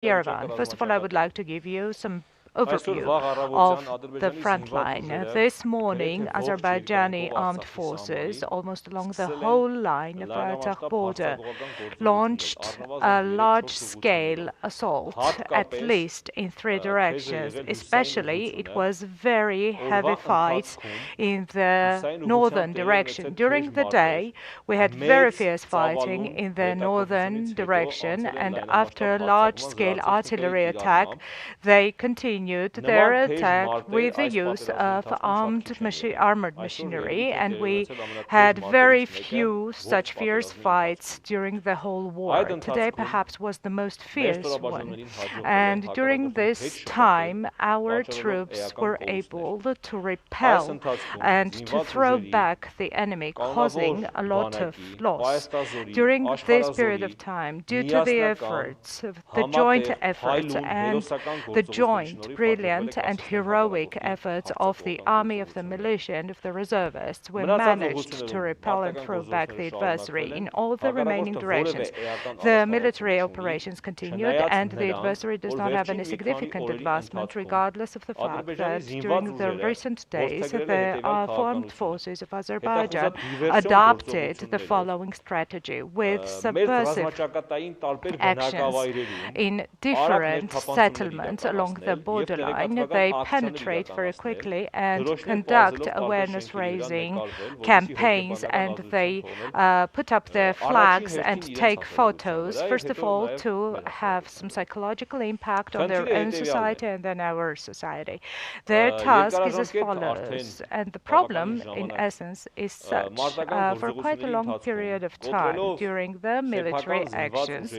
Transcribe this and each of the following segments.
Yerevan. First of all, I would like to give you some overview of the front line. This morning, Azerbaijani armed forces, almost along the whole line of Artsakh border, launched a large-scale assault, at least in three directions. Especially, it was very heavy fights in the northern direction. During the day, we had very fierce fighting in the northern direction, and after large-scale artillery attack, they continued their attack with the use of armored machinery, and we had very few such fierce fights during the whole war. Today perhaps was the most fierce one. And during this time, our troops were able to repel and to throw back the enemy, causing a lot of loss. During this period of time, due to the efforts, the joint efforts and the joint, brilliant and heroic efforts of the army, of the militia and of the reservists, we managed to repel and throw back the adversary in all the remaining directions. The military operations continued, and the adversary does not have any significant advancement, regardless of the fact that during the recent days, the armed forces of Azerbaijan adopted the following strategy with subversive actions in different settlements along the borderline. They penetrate very quickly and conduct awareness-raising campaigns, and they put up their flags and take photos, first of all, to have some psychological impact on their own society and then our society. Their task is as follows, and the problem, in essence, is such. For quite a long period of time during the military actions,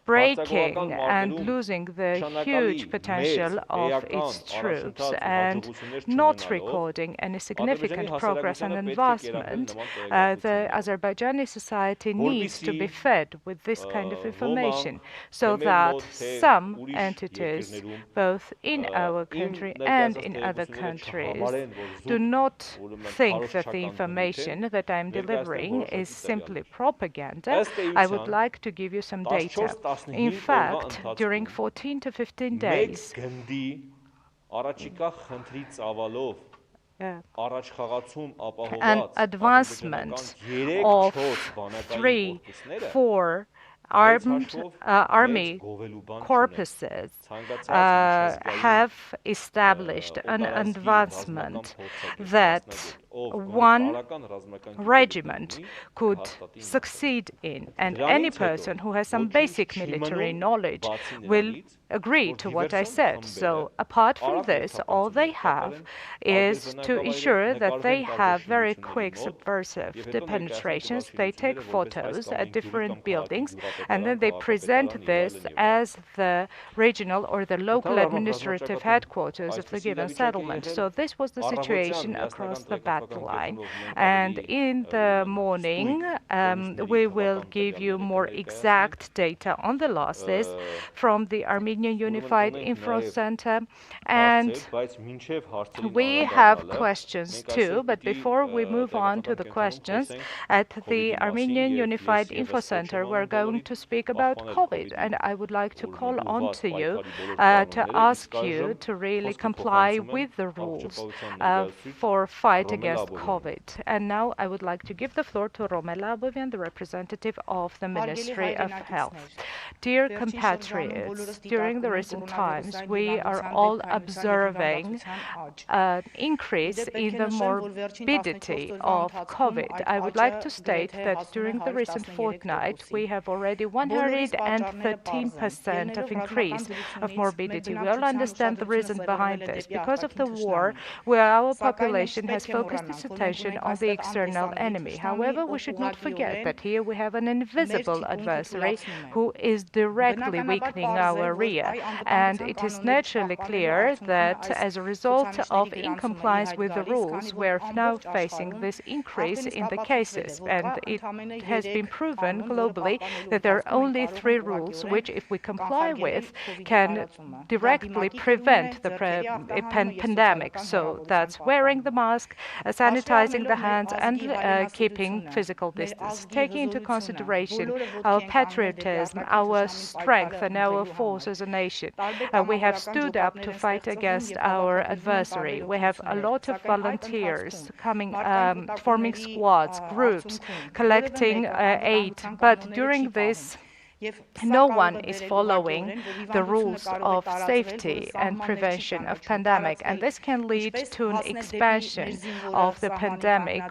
breaking and losing the huge potential of its troops and not recording any significant progress and advancement, the Azerbaijani society needs to be fed with this kind of information so that some entities, both in our country and in other countries, do not think that the information that I'm delivering is simply propaganda. I would like to give you some data. In fact, during 14 to 15 days, an advancement of 3, 4 army corpuses have established an advancement that one regiment could succeed in, and any person who has some basic military knowledge will agree to what I said. So apart from this, all they have is to ensure that they have very quick subversive penetrations. They take photos at different buildings, and then they present this as the regional or the local administrative headquarters of the given settlement. So this was the situation across the battle line. And in the morning, we will give you more exact data on the losses from the Armenian Unified Info Center. And we have questions too, but before we move on to the questions, at the Armenian Unified Info Center, we're going to speak about COVID. And I would like to call on to you to ask you to really comply with the rules for fight against COVID. And now I would like to give the floor to Romella Abovyan, the representative of the Ministry of Health. Dear compatriots, during the recent times, we are all observing an increase in the morbidity of COVID. I would like to state that during the recent fortnight, we have already 113% of increase of morbidity. We all understand the reason behind this. Because of the war, where our population has focused its attention on the external enemy. However, we should not forget that here we have an invisible adversary who is directly weakening our rear. And it is naturally clear that as a result of incompliance with the rules, we are now facing this increase in the cases. And it has been proven globally that there are only 3 rules which, if we comply with, can directly prevent the pandemic. So that's wearing the mask, sanitizing the hands and keeping physical distance. Taking into consideration our patriotism, our strength and our force as a nation, we have stood up to fight against our adversary. We have a lot of volunteers coming, forming squads, groups, collecting aid. But during this, no one is following the rules of safety and prevention of pandemic, and this can lead to an expansion of the pandemic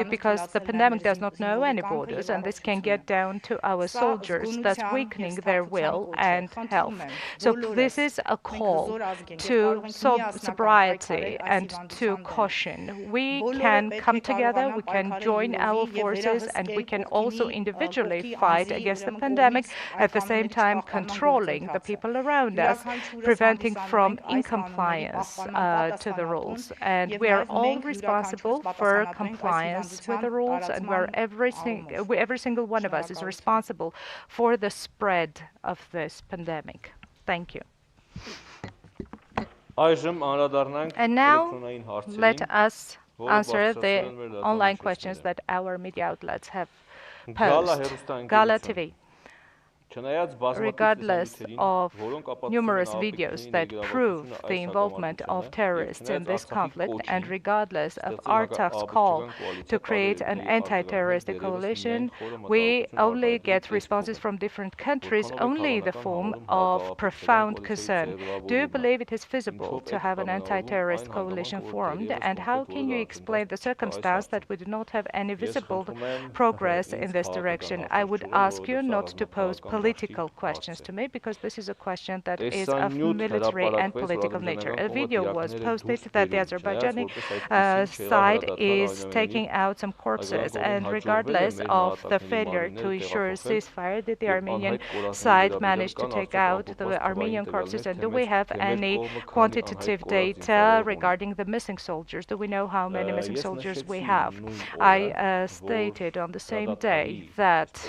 because the pandemic does not know any borders, and this can get down to our soldiers, thus weakening their will and health. So this is a call to sobriety and to caution. We can come together, we can join our forces, and we can also individually fight against the pandemic, at the same time controlling the people around us, preventing from incompliance to the rules. And we are all responsible for compliance with the rules, and every single one of us is responsible for the spread of this pandemic. Thank you. And now let us answer the online questions that our media outlets have posed. Gala TV. Regardless of numerous videos that prove the involvement of terrorists in this conflict, and regardless of Artsak's call to create an anti-terrorist coalition, we only get responses from different countries only in the form of profound concern. Do you believe it is feasible to have an anti-terrorist coalition formed, and how can you explain the circumstance that we do not have any visible progress in this direction? I would ask you not to pose political questions to me, because this is a question that is of military and political nature. A video was posted that the Azerbaijani side is taking out some corpses, and regardless of the failure to ensure a ceasefire, did the Armenian side manage to take out the Armenian corpses? And do we have any quantitative data regarding the missing soldiers? Do we know how many missing soldiers we have? I stated on the same day that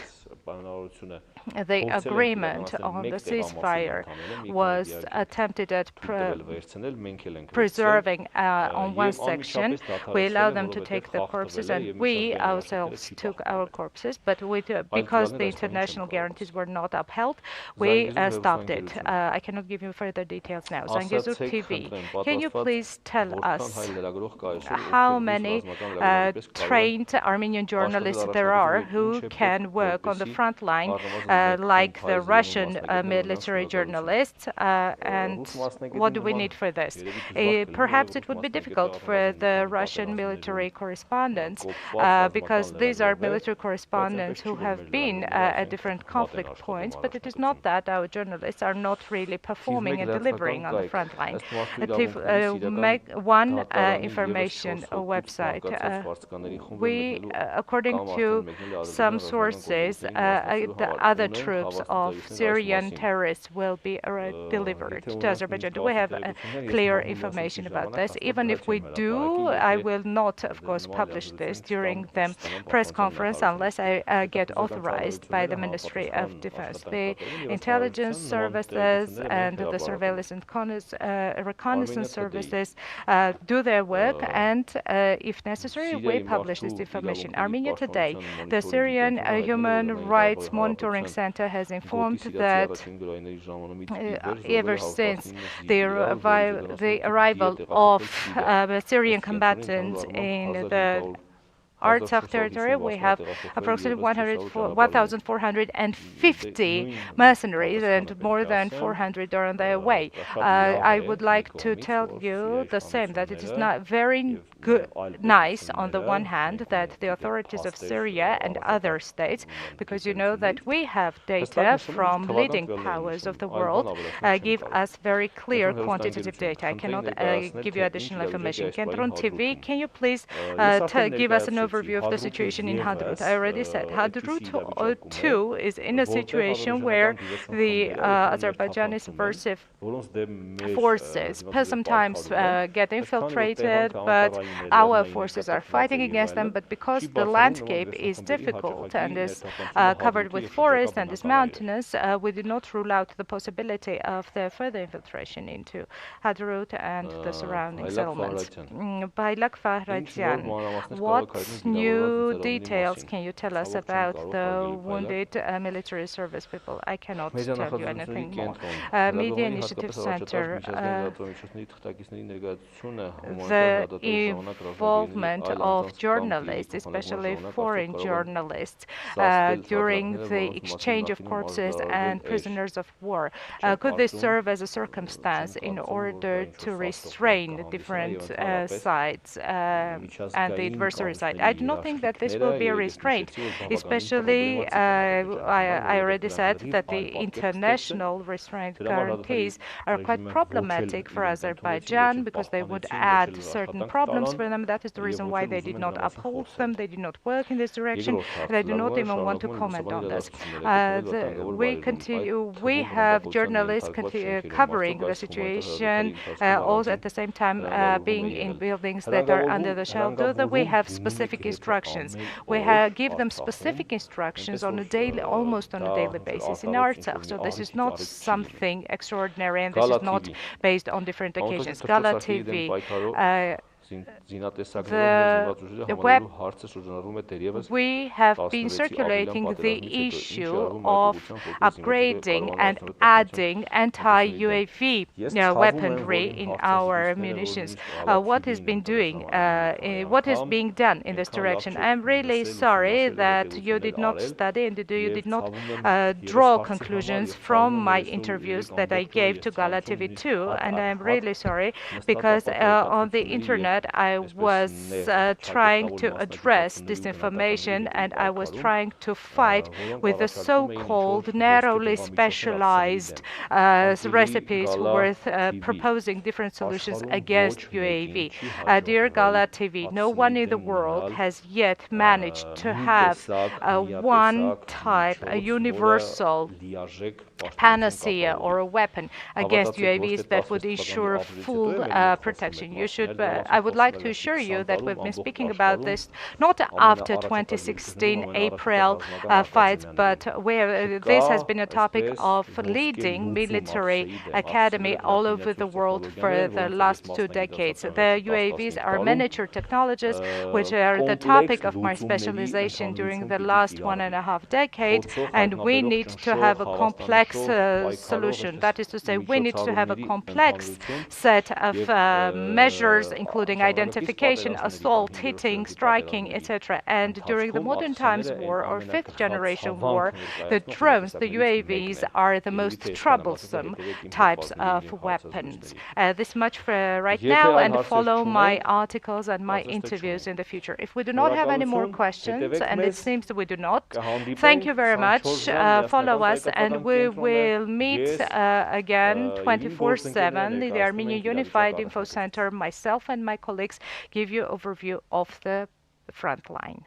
the agreement on the ceasefire was attempted at preserving on one section. We allowed them to take the corpses, and we ourselves took our corpses, but because the international guarantees were not upheld, we stopped it. I cannot give you further details now. Zangezur TV, can you please tell us how many trained Armenian journalists there are who can work on the front line like the Russian military journalists, and what do we need for this? Perhaps it would be difficult for the Russian military correspondents because these are military correspondents who have been at different conflict points, but it is not that our journalists are not really performing and delivering on the front line. One information website, according to some sources, the other troops of Syrian terrorists will be delivered to Azerbaijan. Do we have clear information about this? Even if we do, I will not, of course, publish this during the press conference unless I get authorized by the Ministry of Defense. The intelligence services and the surveillance and reconnaissance services do their work, and if necessary, we publish this information. Armenia Today, the Syrian Human Rights Monitoring Center has informed that ever since the arrival of Syrian combatants in the Artsakh territory, we have approximately 1,450 mercenaries, and more than 400 are on their way. I would like to tell you the same, that it is not very nice on the one hand that the authorities of Syria and other states, because you know that we have data from leading powers of the world, give us very clear quantitative data. I cannot give you additional information. Kentron TV, can you please give us an overview overview of the situation in Hadrut. I already said Hadrut 2 is in a situation where the Azerbaijani subversive forces sometimes get infiltrated, but our forces are fighting against them. But because the landscape is difficult and is covered with forest and is mountainous, we do not rule out the possibility of the further infiltration into Hadrut and the surrounding settlements. Baylak Fahradyan, what new details can you tell us about the wounded military service people? I cannot tell you anything more. Media Initiative Center, the involvement of journalists, especially foreign journalists, during the exchange of corpses and prisoners of war. Could this serve as a circumstance in order to restrain different sides and the adversary side? I do not think that this will be a restraint, especially I already said that the international restraint guarantees are quite problematic for Azerbaijan because they would add certain problems for them. That is the reason why they did not uphold them, they did not work in this direction, and I do not even want to comment on this. We have journalists covering the situation, also at the same time being in buildings that are under the shelter. We have specific instructions. We give them specific instructions on a daily, almost on a daily basis in Artsakh. So this is not something extraordinary, and this is not based on different occasions. Gala TV. We have been circulating the issue of upgrading and adding anti-UAV weaponry in our munitions. What is being done in this direction? I'm really sorry that you did not study and you did not draw conclusions from my interviews that I gave to Gala TV 2, and I'm really sorry because on the internet I was trying to address disinformation, and I was trying to fight with the so-called narrowly specialized recipes who were proposing different solutions against UAV. Dear Gala TV, no one in the world has yet managed to have one type, a universal panacea or a weapon against UAVs that would ensure full protection. I would like to assure you that we've been speaking about this not after 2016 April fights, but where this has been a topic of leading military academy all over the world for the last 2 decades. The UAVs are miniature technologies, which are the topic of my specialization during the last 1.5 decades, and we need to have a complex solution. That is to say, we need to have a complex set of measures, including identification, assault, hitting, striking, etc. And during the modern times war or 5th generation war, the drones, the UAVs, are the most troublesome types of weapons. This much for right now, and follow my articles and my interviews in the future. If we do not have any more questions, and it seems that we do not, thank you very much. Follow us, and we will meet again 24/7 in the Armenian Unified Info Center. Myself and my colleagues give you an overview of the front line.